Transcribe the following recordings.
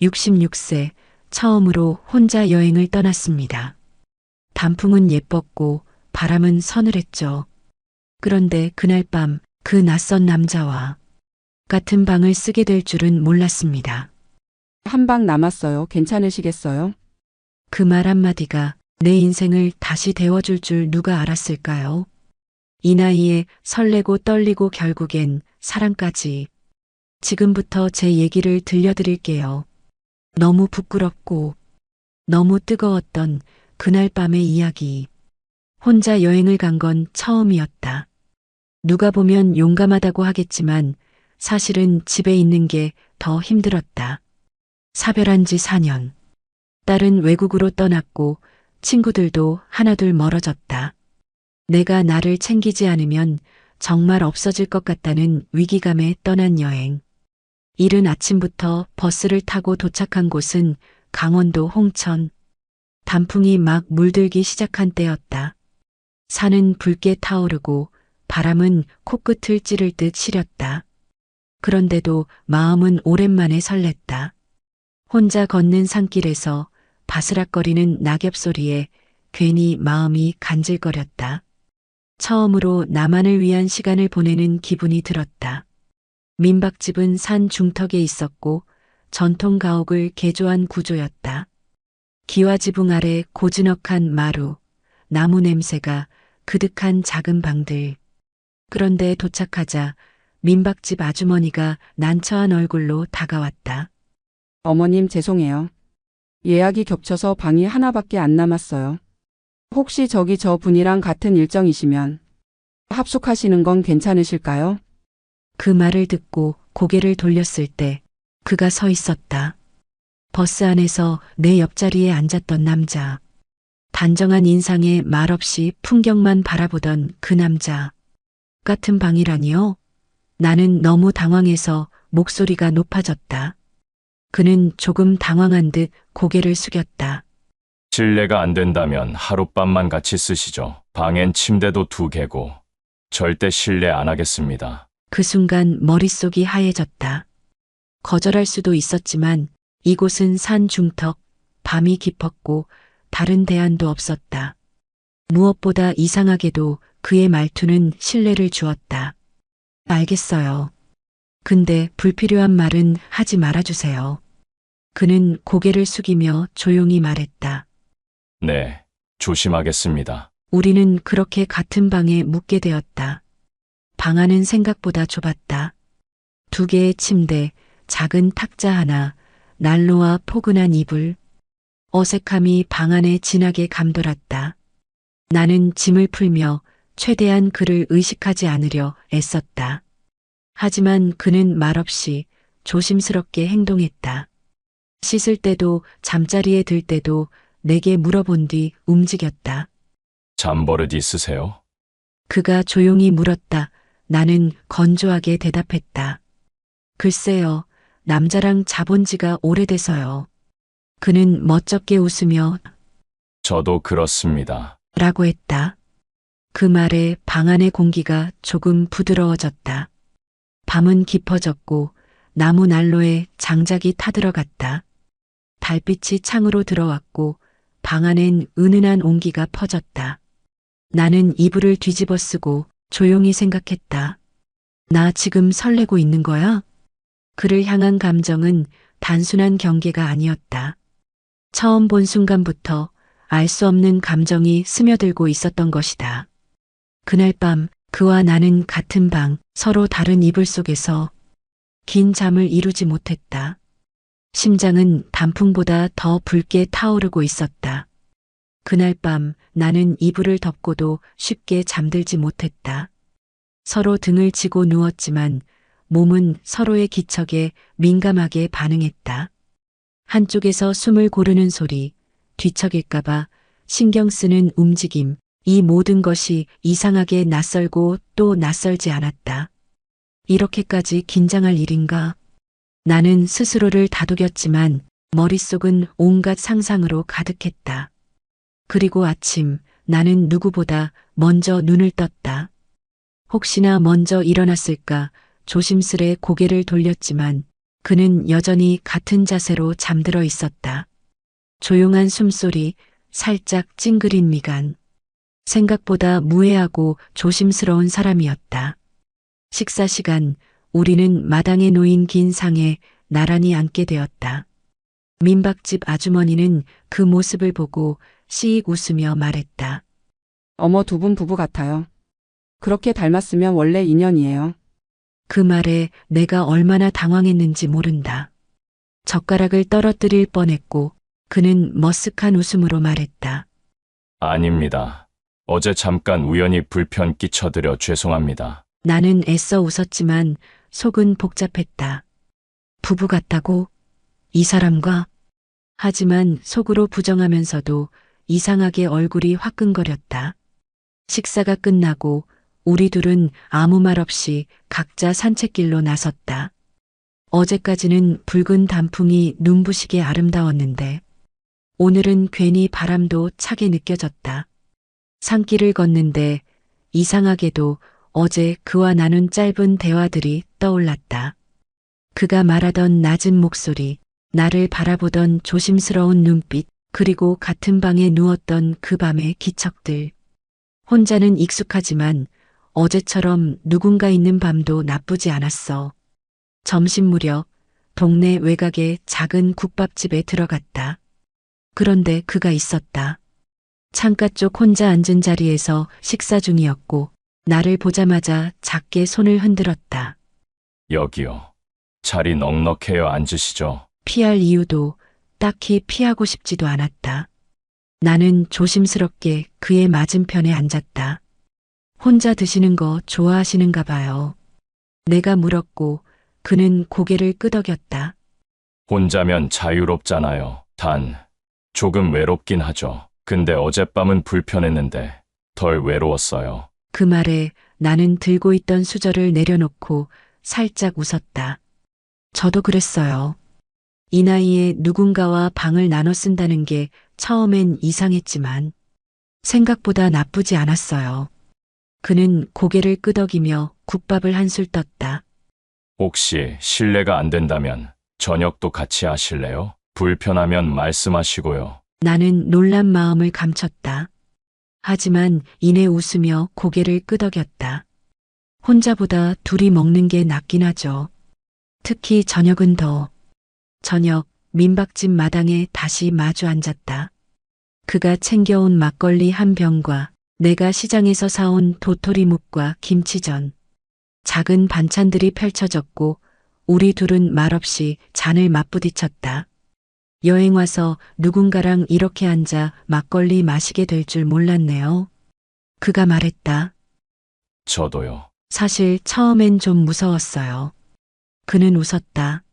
66세 처음으로 혼자 여행을 떠났습니다. 단풍은 예뻤고 바람은 서늘했죠. 그런데 그날 밤 그 낯선 남자와 같은 방을 쓰게 될 줄은 몰랐습니다. 한 방 남았어요. 괜찮으시겠어요? 그 말 한마디가 내 인생을 다시 데워줄 줄 누가 알았을까요? 이 나이에 설레고 떨리고 결국엔 사랑까지. 지금부터 제 얘기를 들려드릴게요. 너무 부끄럽고 너무 뜨거웠던 그날 밤의 이야기. 혼자 여행을 간 건 처음이었다. 누가 보면 용감하다고 하겠지만 사실은 집에 있는 게 더 힘들었다. 사별한 지 4년. 딸은 외국으로 떠났고 친구들도 하나둘 멀어졌다. 내가 나를 챙기지 않으면 정말 없어질 것 같다는 위기감에 떠난 여행. 이른 아침부터 버스를 타고 도착한 곳은 강원도 홍천. 단풍이 막 물들기 시작한 때였다. 산은 붉게 타오르고 바람은 코끝을 찌를 듯 시렸다. 그런데도 마음은 오랜만에 설렜다. 혼자 걷는 산길에서 바스락거리는 낙엽 소리에 괜히 마음이 간질거렸다. 처음으로 나만을 위한 시간을 보내는 기분이 들었다. 민박집은 산 중턱에 있었고 전통 가옥을 개조한 구조였다. 기와지붕 아래 고즈넉한 마루, 나무 냄새가 그득한 작은 방들. 그런데 도착하자 민박집 아주머니가 난처한 얼굴로 다가왔다. 어머님 죄송해요. 예약이 겹쳐서 방이 하나밖에 안 남았어요. 혹시 저기 저 분이랑 같은 일정이시면 합숙하시는 건 괜찮으실까요? 그 말을 듣고 고개를 돌렸을 때 그가 서 있었다. 버스 안에서 내 옆자리에 앉았던 남자. 단정한 인상에 말없이 풍경만 바라보던 그 남자. 같은 방이라니요? 나는 너무 당황해서 목소리가 높아졌다. 그는 조금 당황한 듯 고개를 숙였다. 실례가 안 된다면 하룻밤만 같이 쓰시죠. 방엔 침대도 2개고 절대 실례 안 하겠습니다. 그 순간 머릿속이 하얘졌다. 거절할 수도 있었지만 이곳은 산 중턱, 밤이 깊었고 다른 대안도 없었다. 무엇보다 이상하게도 그의 말투는 신뢰를 주었다. 알겠어요. 근데 불필요한 말은 하지 말아주세요. 그는 고개를 숙이며 조용히 말했다. 네, 조심하겠습니다. 우리는 그렇게 같은 방에 묵게 되었다. 방 안은 생각보다 좁았다. 2개의 침대, 작은 탁자 하나, 난로와 포근한 이불. 어색함이 방 안에 진하게 감돌았다. 나는 짐을 풀며 최대한 그를 의식하지 않으려 애썼다. 하지만 그는 말없이 조심스럽게 행동했다. 씻을 때도 잠자리에 들 때도 내게 물어본 뒤 움직였다. 잠버릇 있으세요? 그가 조용히 물었다. 나는 건조하게 대답했다. 글쎄요, 남자랑 자본 지가 오래돼서요. 그는 멋쩍게 웃으며 저도 그렇습니다. 라고 했다. 그 말에 방 안의 공기가 조금 부드러워졌다. 밤은 깊어졌고 나무 난로에 장작이 타들어갔다. 달빛이 창으로 들어왔고 방 안엔 은은한 온기가 퍼졌다. 나는 이불을 뒤집어 쓰고 조용히 생각했다. 나 지금 설레고 있는 거야? 그를 향한 감정은 단순한 경계가 아니었다. 처음 본 순간부터 알 수 없는 감정이 스며들고 있었던 것이다. 그날 밤 그와 나는 같은 방, 서로 다른 이불 속에서 긴 잠을 이루지 못했다. 심장은 단풍보다 더 붉게 타오르고 있었다. 그날 밤 나는 이불을 덮고도 쉽게 잠들지 못했다. 서로 등을 지고 누웠지만 몸은 서로의 기척에 민감하게 반응했다. 한쪽에서 숨을 고르는 소리, 뒤척일까봐 신경 쓰는 움직임, 이 모든 것이 이상하게 낯설고 또 낯설지 않았다. 이렇게까지 긴장할 일인가? 나는 스스로를 다독였지만 머릿속은 온갖 상상으로 가득했다. 그리고 아침 나는 누구보다 먼저 눈을 떴다. 혹시나 먼저 일어났을까 조심스레 고개를 돌렸지만 그는 여전히 같은 자세로 잠들어 있었다. 조용한 숨소리, 살짝 찡그린 미간. 생각보다 무해하고 조심스러운 사람이었다. 식사 시간, 우리는 마당에 놓인 긴 상에 나란히 앉게 되었다. 민박집 아주머니는 그 모습을 보고 씩 웃으며 말했다. 어머, 두 분 부부 같아요. 그렇게 닮았으면 원래 인연이에요. 그 말에 내가 얼마나 당황했는지 모른다. 젓가락을 떨어뜨릴 뻔했고 그는 머쓱한 웃음으로 말했다. 아닙니다. 어제 잠깐 우연히 불편 끼쳐드려 죄송합니다. 나는 애써 웃었지만 속은 복잡했다. 부부 같다고? 이 사람과? 하지만 속으로 부정하면서도 이상하게 얼굴이 화끈거렸다. 식사가 끝나고 우리 둘은 아무 말 없이 각자 산책길로 나섰다. 어제까지는 붉은 단풍이 눈부시게 아름다웠는데 오늘은 괜히 바람도 차게 느껴졌다. 산길을 걷는데 이상하게도 어제 그와 나눈 짧은 대화들이 떠올랐다. 그가 말하던 낮은 목소리, 나를 바라보던 조심스러운 눈빛, 그리고 같은 방에 누웠던 그 밤의 기척들. 혼자는 익숙하지만 어제처럼 누군가 있는 밤도 나쁘지 않았어. 점심 무렵 동네 외곽의 작은 국밥집에 들어갔다. 그런데 그가 있었다. 창가 쪽 혼자 앉은 자리에서 식사 중이었고 나를 보자마자 작게 손을 흔들었다. 여기요. 자리 넉넉해요. 앉으시죠. 피할 이유도 딱히 피하고 싶지도 않았다. 나는 조심스럽게 그의 맞은편에 앉았다. 혼자 드시는 거 좋아하시는가 봐요. 내가 물었고 그는 고개를 끄덕였다. 혼자면 자유롭잖아요. 단, 조금 외롭긴 하죠. 근데 어젯밤은 불편했는데 덜 외로웠어요. 그 말에 나는 들고 있던 수저를 내려놓고 살짝 웃었다. 저도 그랬어요. 이 나이에 누군가와 방을 나눠 쓴다는 게 처음엔 이상했지만 생각보다 나쁘지 않았어요. 그는 고개를 끄덕이며 국밥을 한술 떴다. 혹시 실례가 안 된다면 저녁도 같이 하실래요? 불편하면 말씀하시고요. 나는 놀란 마음을 감췄다. 하지만 이내 웃으며 고개를 끄덕였다. 혼자보다 둘이 먹는 게 낫긴 하죠. 특히 저녁은 더. 저녁 민박집 마당에 다시 마주 앉았다. 그가 챙겨온 막걸리 한 병과 내가 시장에서 사온 도토리묵과 김치전. 작은 반찬들이 펼쳐졌고 우리 둘은 말없이 잔을 맞부딪혔다. 여행 와서 누군가랑 이렇게 앉아 막걸리 마시게 될 줄 몰랐네요. 그가 말했다. 저도요. 사실 처음엔 좀 무서웠어요. 그는 웃었다.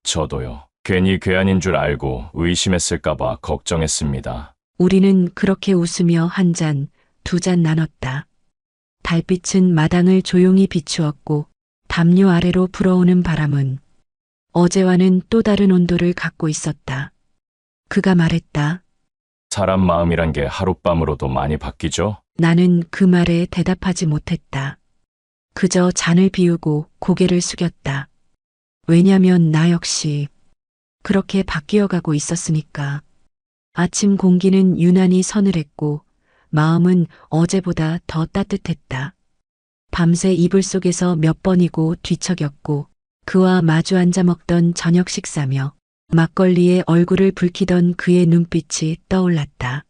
저도요. 괜히 괴한인 줄 알고 의심했을까봐 걱정했습니다. 우리는 그렇게 웃으며 한 잔, 두 잔 나눴다. 달빛은 마당을 조용히 비추었고 담요 아래로 불어오는 바람은 어제와는 또 다른 온도를 갖고 있었다. 그가 말했다. 사람 마음이란 게 하룻밤으로도 많이 바뀌죠? 나는 그 말에 대답하지 못했다. 그저 잔을 비우고 고개를 숙였다. 왜냐면 나 역시 그렇게 바뀌어가고 있었으니까. 아침 공기는 유난히 서늘했고 마음은 어제보다 더 따뜻했다. 밤새 이불 속에서 몇 번이고 뒤척였고 그와 마주 앉아 먹던 저녁 식사며 막걸리에 얼굴을 붉히던 그의 눈빛이 떠올랐다.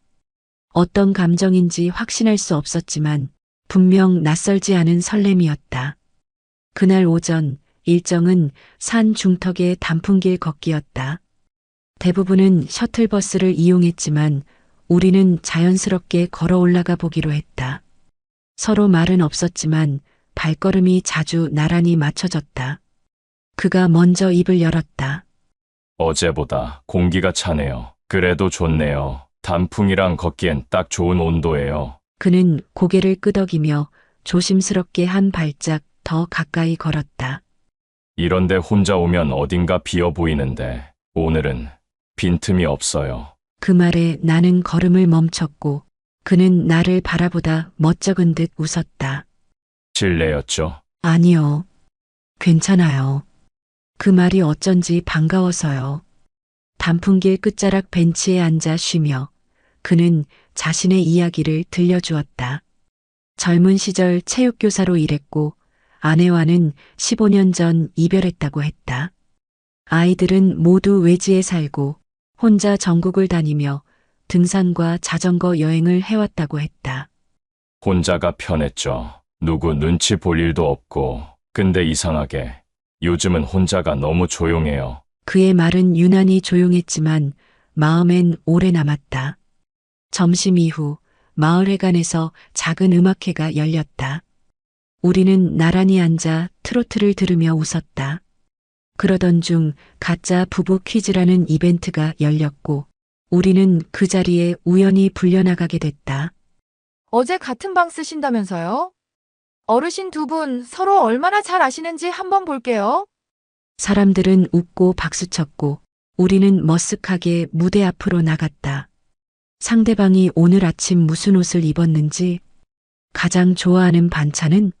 어떤 감정인지 확신할 수 없었지만 분명 낯설지 않은 설렘이었다. 그날 오전 일정은 산 중턱의 단풍길 걷기였다. 대부분은 셔틀버스를 이용했지만 우리는 자연스럽게 걸어 올라가 보기로 했다. 서로 말은 없었지만 발걸음이 자주 나란히 맞춰졌다. 그가 먼저 입을 열었다. 어제보다 공기가 차네요. 그래도 좋네요. 단풍이랑 걷기엔 딱 좋은 온도예요. 그는 고개를 끄덕이며 조심스럽게 한 발짝 더 가까이 걸었다. 이런데 혼자 오면 어딘가 비어 보이는데 오늘은 빈틈이 없어요. 그 말에 나는 걸음을 멈췄고 그는 나를 바라보다 멋쩍은 듯 웃었다. 실례였죠? 아니요. 괜찮아요. 그 말이 어쩐지 반가워서요. 단풍길 끝자락 벤치에 앉아 쉬며 그는 자신의 이야기를 들려주었다. 젊은 시절 체육교사로 일했고 아내와는 15년 전 이별했다고 했다. 아이들은 모두 외지에 살고 혼자 전국을 다니며 등산과 자전거 여행을 해왔다고 했다. 혼자가 편했죠. 누구 눈치 볼 일도 없고. 근데 이상하게 요즘은 혼자가 너무 조용해요. 그의 말은 유난히 조용했지만 마음엔 오래 남았다. 점심 이후 마을회관에서 작은 음악회가 열렸다. 우리는 나란히 앉아 트로트를 들으며 웃었다. 그러던 중 가짜 부부 퀴즈라는 이벤트가 열렸고 우리는 그 자리에 우연히 불려나가게 됐다. 어제 같은 방 쓰신다면서요? 어르신 두 분 서로 얼마나 잘 아시는지 한번 볼게요. 사람들은 웃고 박수쳤고 우리는 머쓱하게 무대 앞으로 나갔다. 상대방이 오늘 아침 무슨 옷을 입었는지, 가장 좋아하는 반찬은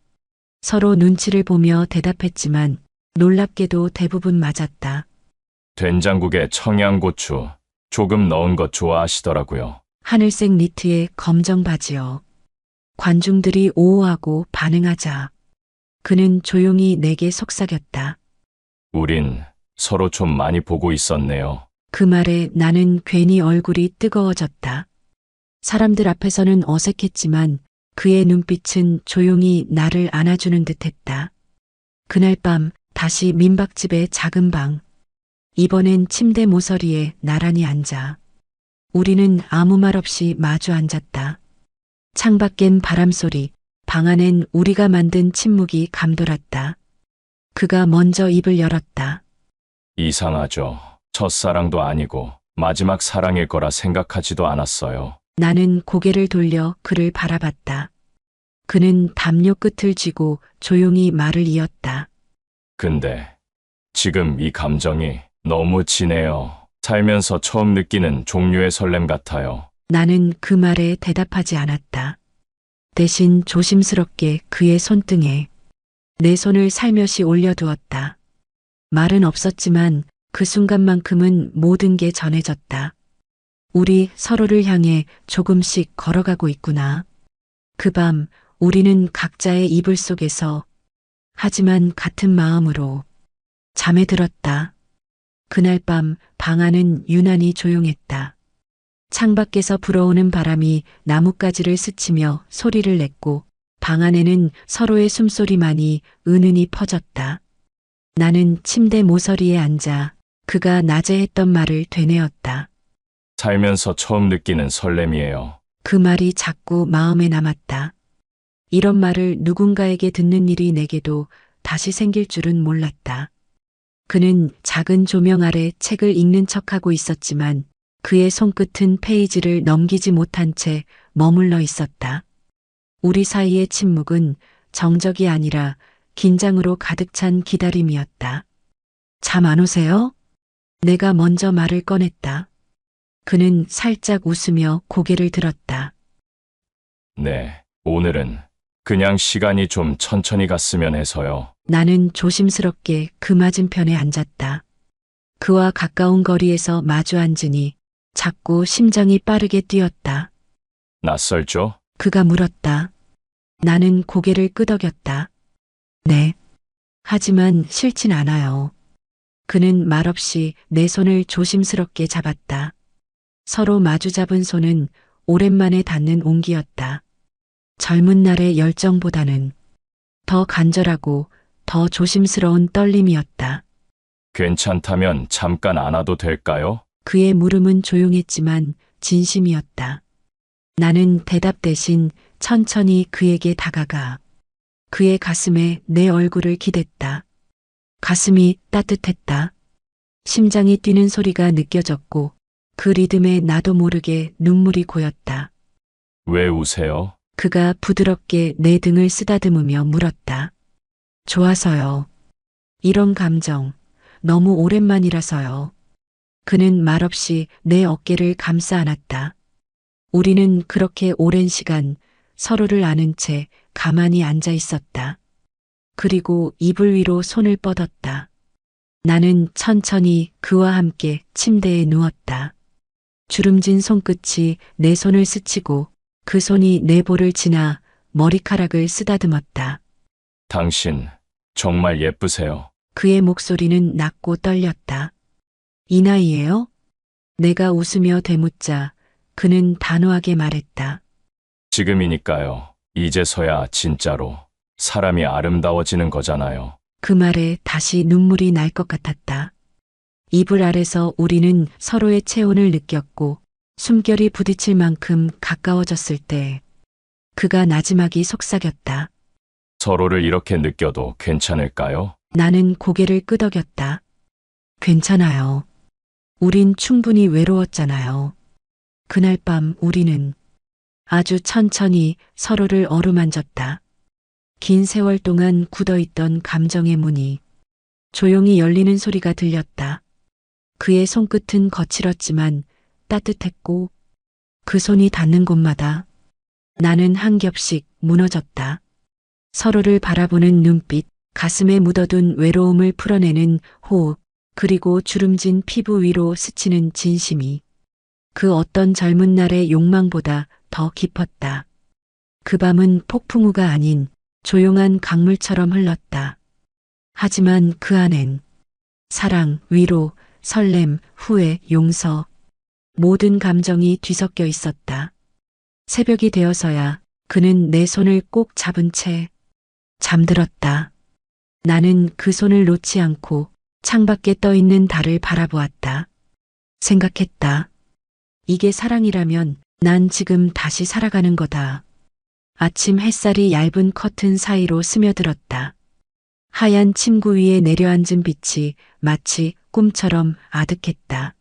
서로 눈치를 보며 대답했지만 놀랍게도 대부분 맞았다. 된장국에 청양고추 조금 넣은 것 좋아하시더라고요. 하늘색 니트에 검정 바지요. 관중들이 오호하고 반응하자 그는 조용히 내게 속삭였다. 우린 서로 좀 많이 보고 있었네요. 그 말에 나는 괜히 얼굴이 뜨거워졌다. 사람들 앞에서는 어색했지만 그의 눈빛은 조용히 나를 안아주는 듯했다. 그날 밤 다시 민박집의 작은 방. 이번엔 침대 모서리에 나란히 앉아. 우리는 아무 말 없이 마주 앉았다. 창밖엔 바람소리, 방 안엔 우리가 만든 침묵이 감돌았다. 그가 먼저 입을 열었다. 이상하죠. 첫사랑도 아니고 마지막 사랑일 거라 생각하지도 않았어요. 나는 고개를 돌려 그를 바라봤다. 그는 담요 끝을 쥐고 조용히 말을 이었다. 근데 지금 이 감정이 너무 진해요. 살면서 처음 느끼는 종류의 설렘 같아요. 나는 그 말에 대답하지 않았다. 대신 조심스럽게 그의 손등에 내 손을 살며시 올려두었다. 말은 없었지만 그 순간만큼은 모든 게 전해졌다. 우리 서로를 향해 조금씩 걸어가고 있구나. 그 밤 우리는 각자의 이불 속에서 하지만 같은 마음으로 잠에 들었다. 그날 밤 방 안은 유난히 조용했다. 창밖에서 불어오는 바람이 나뭇가지를 스치며 소리를 냈고 방 안에는 서로의 숨소리만이 은은히 퍼졌다. 나는 침대 모서리에 앉아 그가 낮에 했던 말을 되뇌었다. 살면서 처음 느끼는 설렘이에요. 그 말이 자꾸 마음에 남았다. 이런 말을 누군가에게 듣는 일이 내게도 다시 생길 줄은 몰랐다. 그는 작은 조명 아래 책을 읽는 척하고 있었지만 그의 손끝은 페이지를 넘기지 못한 채 머물러 있었다. 우리 사이의 침묵은 정적이 아니라 긴장으로 가득 찬 기다림이었다. 잠 안 오세요? 내가 먼저 말을 꺼냈다. 그는 살짝 웃으며 고개를 들었다. 네, 오늘은 그냥 시간이 좀 천천히 갔으면 해서요. 나는 조심스럽게 그 맞은편에 앉았다. 그와 가까운 거리에서 마주 앉으니 자꾸 심장이 빠르게 뛰었다. 낯설죠? 그가 물었다. 나는 고개를 끄덕였다. 네. 하지만 싫진 않아요. 그는 말없이 내 손을 조심스럽게 잡았다. 서로 마주 잡은 손은 오랜만에 닿는 온기였다. 젊은 날의 열정보다는 더 간절하고 더 조심스러운 떨림이었다. 괜찮다면 잠깐 안아도 될까요? 그의 물음은 조용했지만 진심이었다. 나는 대답 대신 천천히 그에게 다가가 그의 가슴에 내 얼굴을 기댔다. 가슴이 따뜻했다. 심장이 뛰는 소리가 느껴졌고 그 리듬에 나도 모르게 눈물이 고였다. 왜 우세요? 그가 부드럽게 내 등을 쓰다듬으며 물었다. 좋아서요. 이런 감정 너무 오랜만이라서요. 그는 말없이 내 어깨를 감싸 안았다. 우리는 그렇게 오랜 시간 서로를 아는 채 가만히 앉아 있었다. 그리고 이불 위로 손을 뻗었다. 나는 천천히 그와 함께 침대에 누웠다. 주름진 손끝이 내 손을 스치고 그 손이 내 볼을 지나 머리카락을 쓰다듬었다. 당신, 정말 예쁘세요. 그의 목소리는 낮고 떨렸다. 이 나이에요? 내가 웃으며 되묻자 그는 단호하게 말했다. 지금이니까요. 이제서야 진짜로 사람이 아름다워지는 거잖아요. 그 말에 다시 눈물이 날 것 같았다. 이불 아래서 우리는 서로의 체온을 느꼈고 숨결이 부딪힐 만큼 가까워졌을 때 그가 나지막이 속삭였다. 서로를 이렇게 느껴도 괜찮을까요? 나는 고개를 끄덕였다. 괜찮아요. 우린 충분히 외로웠잖아요. 그날 밤 우리는 아주 천천히 서로를 어루만졌다. 긴 세월 동안 굳어있던 감정의 문이 조용히 열리는 소리가 들렸다. 그의 손끝은 거칠었지만 따뜻했고 그 손이 닿는 곳마다 나는 한 겹씩 무너졌다. 서로를 바라보는 눈빛, 가슴에 묻어둔 외로움을 풀어내는 호흡, 그리고 주름진 피부 위로 스치는 진심이 그 어떤 젊은 날의 욕망보다 더 깊었다. 그 밤은 폭풍우가 아닌 조용한 강물처럼 흘렀다. 하지만 그 안엔 사랑, 위로, 설렘, 후회, 용서, 모든 감정이 뒤섞여 있었다. 새벽이 되어서야 그는 내 손을 꼭 잡은 채 잠들었다. 나는 그 손을 놓지 않고 창밖에 떠있는 달을 바라보았다. 생각했다. 이게 사랑이라면 난 지금 다시 살아가는 거다. 아침 햇살이 얇은 커튼 사이로 스며들었다. 하얀 침구 위에 내려앉은 빛이 마치 꿈처럼 아득했다.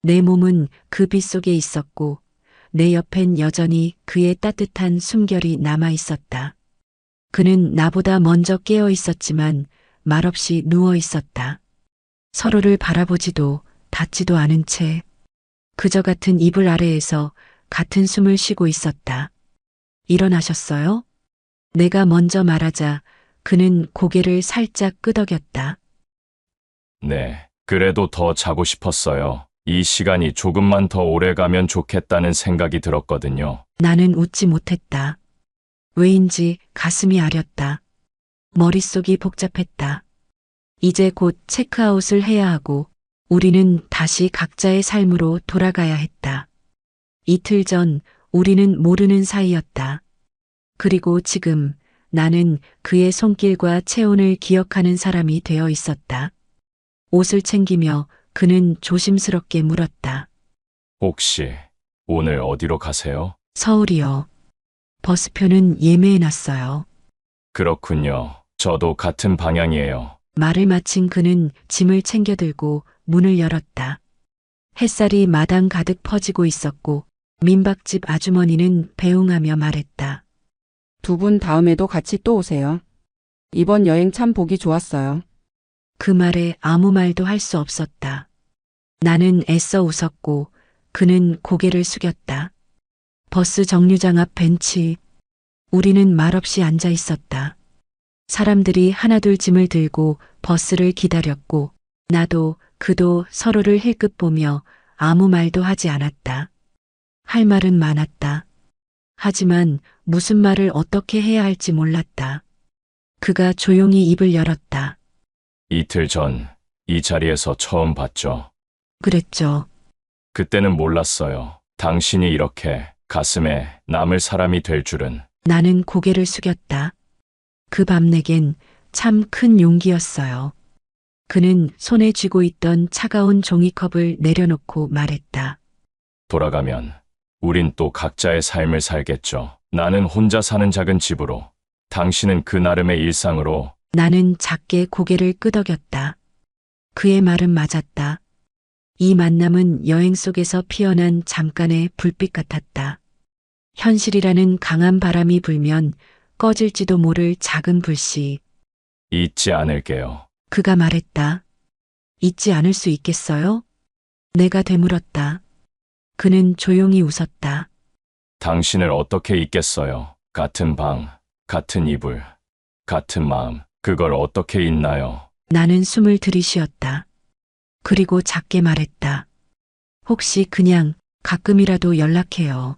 내 몸은 그 빛 속에 있었고 내 옆엔 여전히 그의 따뜻한 숨결이 남아 있었다. 그는 나보다 먼저 깨어 있었지만 말없이 누워 있었다. 서로를 바라보지도 닿지도 않은 채 그저 같은 이불 아래에서 같은 숨을 쉬고 있었다. 일어나셨어요? 내가 먼저 말하자 그는 고개를 살짝 끄덕였다. 네, 그래도 더 자고 싶었어요. 이 시간이 조금만 더 오래 가면 좋겠다는 생각이 들었거든요. 나는 웃지 못했다. 왜인지 가슴이 아렸다. 머릿속이 복잡했다. 이제 곧 체크아웃을 해야 하고 우리는 다시 각자의 삶으로 돌아가야 했다. 이틀 전 우리는 모르는 사이였다. 그리고 지금 나는 그의 손길과 체온을 기억하는 사람이 되어 있었다. 옷을 챙기며 그는 조심스럽게 물었다. 혹시 오늘 어디로 가세요? 서울이요. 버스표는 예매해놨어요. 그렇군요. 저도 같은 방향이에요. 말을 마친 그는 짐을 챙겨 들고 문을 열었다. 햇살이 마당 가득 퍼지고 있었고 민박집 아주머니는 배웅하며 말했다. 두 분 다음에도 같이 또 오세요. 이번 여행 참 보기 좋았어요. 그 말에 아무 말도 할 수 없었다. 나는 애써 웃었고 그는 고개를 숙였다. 버스 정류장 앞 벤치. 우리는 말없이 앉아 있었다. 사람들이 하나둘 짐을 들고 버스를 기다렸고 나도 그도 서로를 힐끗 보며 아무 말도 하지 않았다. 할 말은 많았다. 하지만 무슨 말을 어떻게 해야 할지 몰랐다. 그가 조용히 입을 열었다. 이틀 전 이 자리에서 처음 봤죠. 그랬죠. 그때는 몰랐어요. 당신이 이렇게 가슴에 남을 사람이 될 줄은. 나는 고개를 숙였다. 그 밤 내겐 참 큰 용기였어요. 그는 손에 쥐고 있던 차가운 종이컵을 내려놓고 말했다. 돌아가면 우린 또 각자의 삶을 살겠죠. 나는 혼자 사는 작은 집으로, 당신은 그 나름의 일상으로. 나는 작게 고개를 끄덕였다. 그의 말은 맞았다. 이 만남은 여행 속에서 피어난 잠깐의 불빛 같았다. 현실이라는 강한 바람이 불면 꺼질지도 모를 작은 불씨. 잊지 않을게요. 그가 말했다. 잊지 않을 수 있겠어요? 내가 되물었다. 그는 조용히 웃었다. 당신을 어떻게 잊겠어요. 같은 방, 같은 이불, 같은 마음. 그걸 어떻게 잊나요? 나는 숨을 들이쉬었다. 그리고 작게 말했다. 혹시 그냥 가끔이라도 연락해요.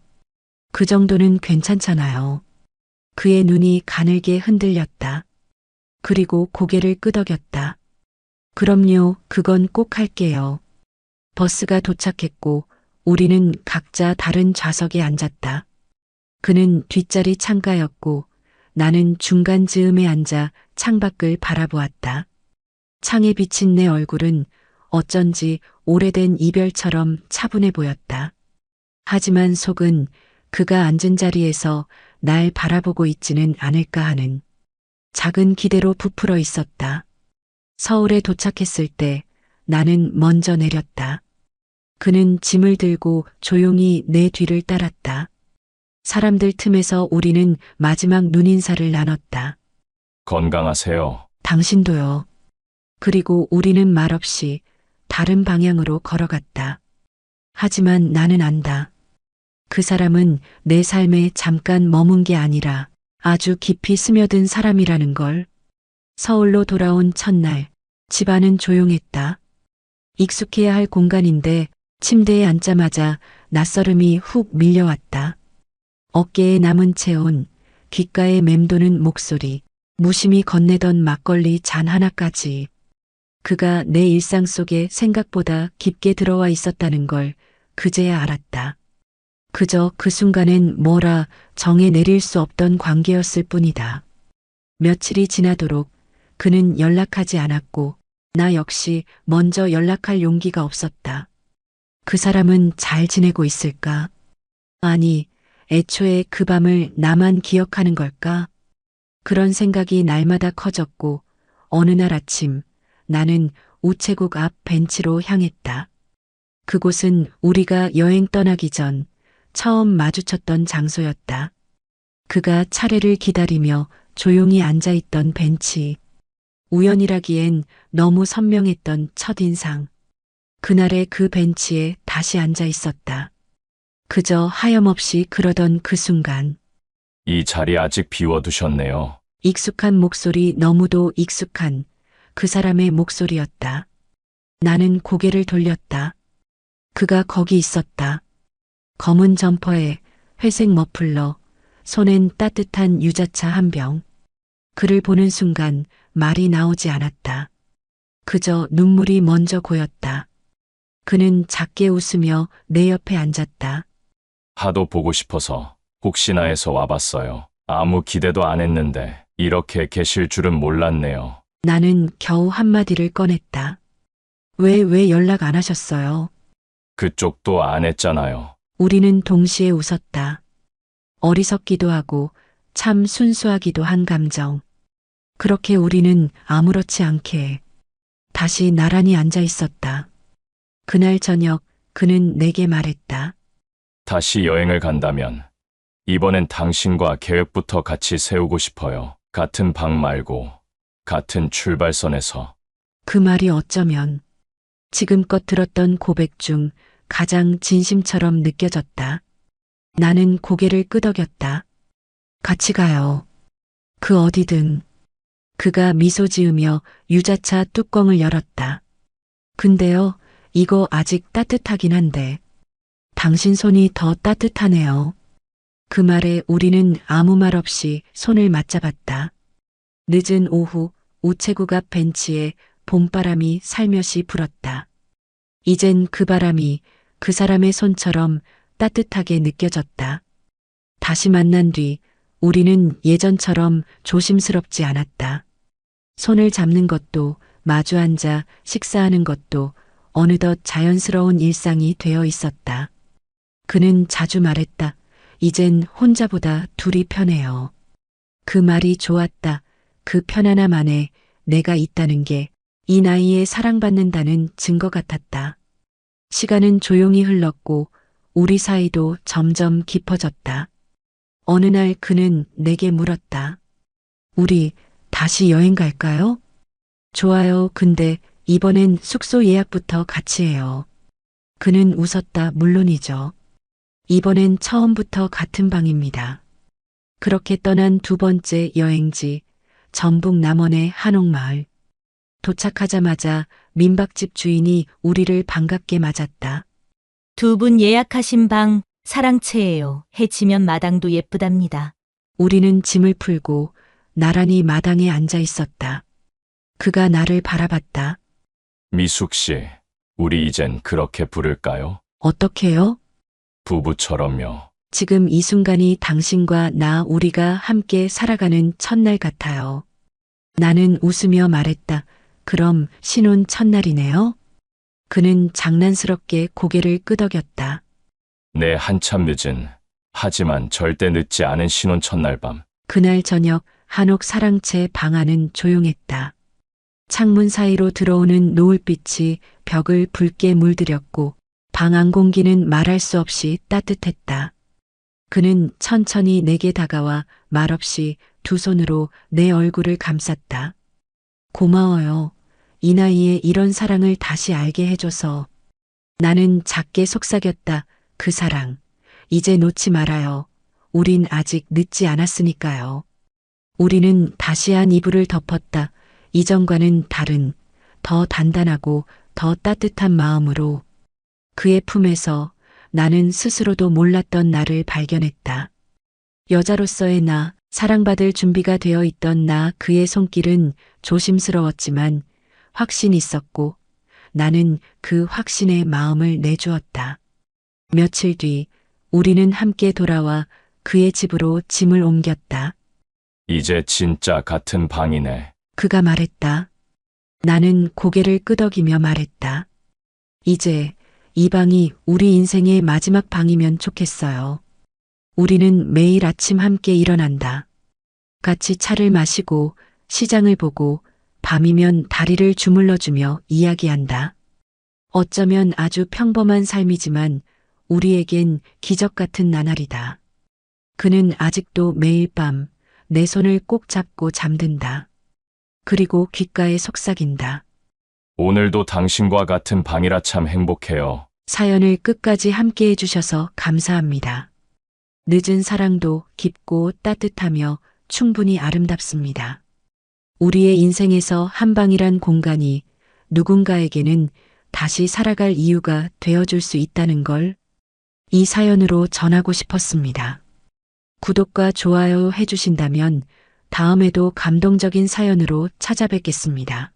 그 정도는 괜찮잖아요. 그의 눈이 가늘게 흔들렸다. 그리고 고개를 끄덕였다. 그럼요, 그건 꼭 할게요. 버스가 도착했고 우리는 각자 다른 좌석에 앉았다. 그는 뒷자리 창가였고 나는 중간 즈음에 앉아 창밖을 바라보았다. 창에 비친 내 얼굴은 어쩐지 오래된 이별처럼 차분해 보였다. 하지만 속은 그가 앉은 자리에서 날 바라보고 있지는 않을까 하는 작은 기대로 부풀어 있었다. 서울에 도착했을 때 나는 먼저 내렸다. 그는 짐을 들고 조용히 내 뒤를 따랐다. 사람들 틈에서 우리는 마지막 눈인사를 나눴다. 건강하세요. 당신도요. 그리고 우리는 말없이 다른 방향으로 걸어갔다. 하지만 나는 안다. 그 사람은 내 삶에 잠깐 머문 게 아니라 아주 깊이 스며든 사람이라는 걸. 서울로 돌아온 첫날, 집안은 조용했다. 익숙해야 할 공간인데 침대에 앉자마자 낯설음이 훅 밀려왔다. 어깨에 남은 체온, 귓가에 맴도는 목소리, 무심히 건네던 막걸리 잔 하나까지. 그가 내 일상 속에 생각보다 깊게 들어와 있었다는 걸 그제야 알았다. 그저 그 순간엔 뭐라 정해 내릴 수 없던 관계였을 뿐이다. 며칠이 지나도록 그는 연락하지 않았고 나 역시 먼저 연락할 용기가 없었다. 그 사람은 잘 지내고 있을까? 아니, 애초에 그 밤을 나만 기억하는 걸까? 그런 생각이 날마다 커졌고 어느 날 아침 나는 우체국 앞 벤치로 향했다. 그곳은 우리가 여행 떠나기 전 처음 마주쳤던 장소였다. 그가 차례를 기다리며 조용히 앉아있던 벤치. 우연이라기엔 너무 선명했던 첫인상. 그날의 그 벤치에 다시 앉아 있었다. 그저 하염없이 그러던 그 순간. 이 자리 아직 비워두셨네요. 익숙한 목소리, 너무도 익숙한 그 사람의 목소리였다. 나는 고개를 돌렸다. 그가 거기 있었다. 검은 점퍼에 회색 머플러, 손엔 따뜻한 유자차 한 병. 그를 보는 순간 말이 나오지 않았다. 그저 눈물이 먼저 고였다. 그는 작게 웃으며 내 옆에 앉았다. 하도 보고 싶어서 혹시나 해서 와봤어요. 아무 기대도 안 했는데 이렇게 계실 줄은 몰랐네요. 나는 겨우 한마디를 꺼냈다. 왜 연락 안 하셨어요? 그쪽도 안 했잖아요. 우리는 동시에 웃었다. 어리석기도 하고 참 순수하기도 한 감정. 그렇게 우리는 아무렇지 않게 다시 나란히 앉아 있었다. 그날 저녁 그는 내게 말했다. 다시 여행을 간다면 이번엔 당신과 계획부터 같이 세우고 싶어요. 같은 방 말고 같은 출발선에서. 그 말이 어쩌면 지금껏 들었던 고백 중 가장 진심처럼 느껴졌다. 나는 고개를 끄덕였다. 같이 가요. 그 어디든. 그가 미소 지으며 유자차 뚜껑을 열었다. 근데요, 이거 아직 따뜻하긴 한데. 당신 손이 더 따뜻하네요. 그 말에 우리는 아무 말 없이 손을 맞잡았다. 늦은 오후 우체국 앞 벤치에 봄바람이 살며시 불었다. 이젠 그 바람이 그 사람의 손처럼 따뜻하게 느껴졌다. 다시 만난 뒤 우리는 예전처럼 조심스럽지 않았다. 손을 잡는 것도 마주 앉아 식사하는 것도 어느덧 자연스러운 일상이 되어 있었다. 그는 자주 말했다. 이젠 혼자보다 둘이 편해요. 그 말이 좋았다. 그 편안함 안에 내가 있다는 게 이 나이에 사랑받는다는 증거 같았다. 시간은 조용히 흘렀고 우리 사이도 점점 깊어졌다. 어느 날 그는 내게 물었다. 우리 다시 여행 갈까요? 좋아요. 근데 이번엔 숙소 예약부터 같이 해요. 그는 웃었다. 물론이죠. 이번엔 처음부터 같은 방입니다. 그렇게 떠난 두 번째 여행지, 전북 남원의 한옥마을. 도착하자마자 민박집 주인이 우리를 반갑게 맞았다. 두 분 예약하신 방 사랑채예요. 해치면 마당도 예쁘답니다. 우리는 짐을 풀고 나란히 마당에 앉아 있었다. 그가 나를 바라봤다. 미숙 씨, 우리 이젠 그렇게 부를까요? 어떻게요? 부부처럼요. 지금 이 순간이 당신과 나 우리가 함께 살아가는 첫날 같아요. 나는 웃으며 말했다. 그럼 신혼 첫날이네요? 그는 장난스럽게 고개를 끄덕였다. 네, 한참 늦은, 하지만 절대 늦지 않은 신혼 첫날 밤. 그날 저녁 한옥 사랑채 방 안은 조용했다. 창문 사이로 들어오는 노을빛이 벽을 붉게 물들였고 방 안 공기는 말할 수 없이 따뜻했다. 그는 천천히 내게 다가와 말없이 두 손으로 내 얼굴을 감쌌다. 고마워요. 이 나이에 이런 사랑을 다시 알게 해줘서. 나는 작게 속삭였다. 그 사랑. 이제 놓지 말아요. 우린 아직 늦지 않았으니까요. 우리는 다시 한 이불을 덮었다. 이전과는 다른, 더 단단하고 더 따뜻한 마음으로. 그의 품에서 나는 스스로도 몰랐던 나를 발견했다. 여자로서의 나, 사랑받을 준비가 되어 있던 나, 그의 손길은 조심스러웠지만 확신 있었고 나는 그 확신에 마음을 내주었다. 며칠 뒤 우리는 함께 돌아와 그의 집으로 짐을 옮겼다. 이제 진짜 같은 방이네. 그가 말했다. 나는 고개를 끄덕이며 말했다. 이제 이 방이 우리 인생의 마지막 방이면 좋겠어요. 우리는 매일 아침 함께 일어난다. 같이 차를 마시고 시장을 보고 밤이면 다리를 주물러주며 이야기한다. 어쩌면 아주 평범한 삶이지만 우리에겐 기적 같은 나날이다. 그는 아직도 매일 밤 내 손을 꼭 잡고 잠든다. 그리고 귓가에 속삭인다. 오늘도 당신과 같은 방이라 참 행복해요. 사연을 끝까지 함께 해주셔서 감사합니다. 늦은 사랑도 깊고 따뜻하며 충분히 아름답습니다. 우리의 인생에서 한 방이란 공간이 누군가에게는 다시 살아갈 이유가 되어줄 수 있다는 걸 이 사연으로 전하고 싶었습니다. 구독과 좋아요 해주신다면 다음에도 감동적인 사연으로 찾아뵙겠습니다.